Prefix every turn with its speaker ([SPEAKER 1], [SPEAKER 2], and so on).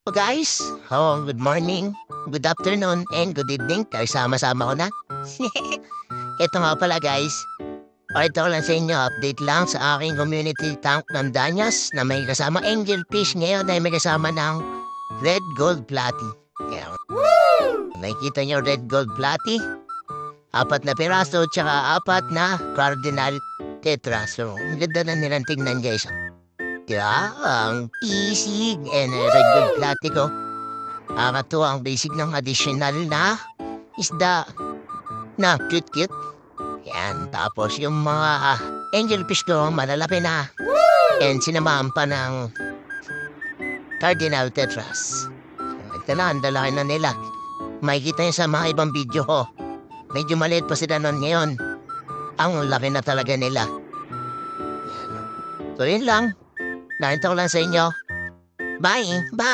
[SPEAKER 1] So guys, good morning, good afternoon, and good evening. Kaya sama-sama ko na. Ito nga pala guys, ito lang sa inyo, update lang sa aking community tank ng Danyas na may kasama angelfish ngayon ay may kasama ng red gold platy. Ayan. Nakikita nyo red gold platy? 4 na piraso tsaka 4 na cardinal tetra. So, ang ganda na nilang tingnan guys. Diba? Ang isig and red gold platy ko. Ang basic ng additional na isda na cute-cute. Yan. Tapos yung mga angelfish ko malalaki na. And sinamahan pa ng cardinal tetras. Ito na, ang lalaki na nila. Makikita nyo sa mga ibang video ko. Medyo maliit pa sila nun ngayon. Ang laki na talaga nila. So yun lang. Nakita ko lang sa inyo. Bye! Bye!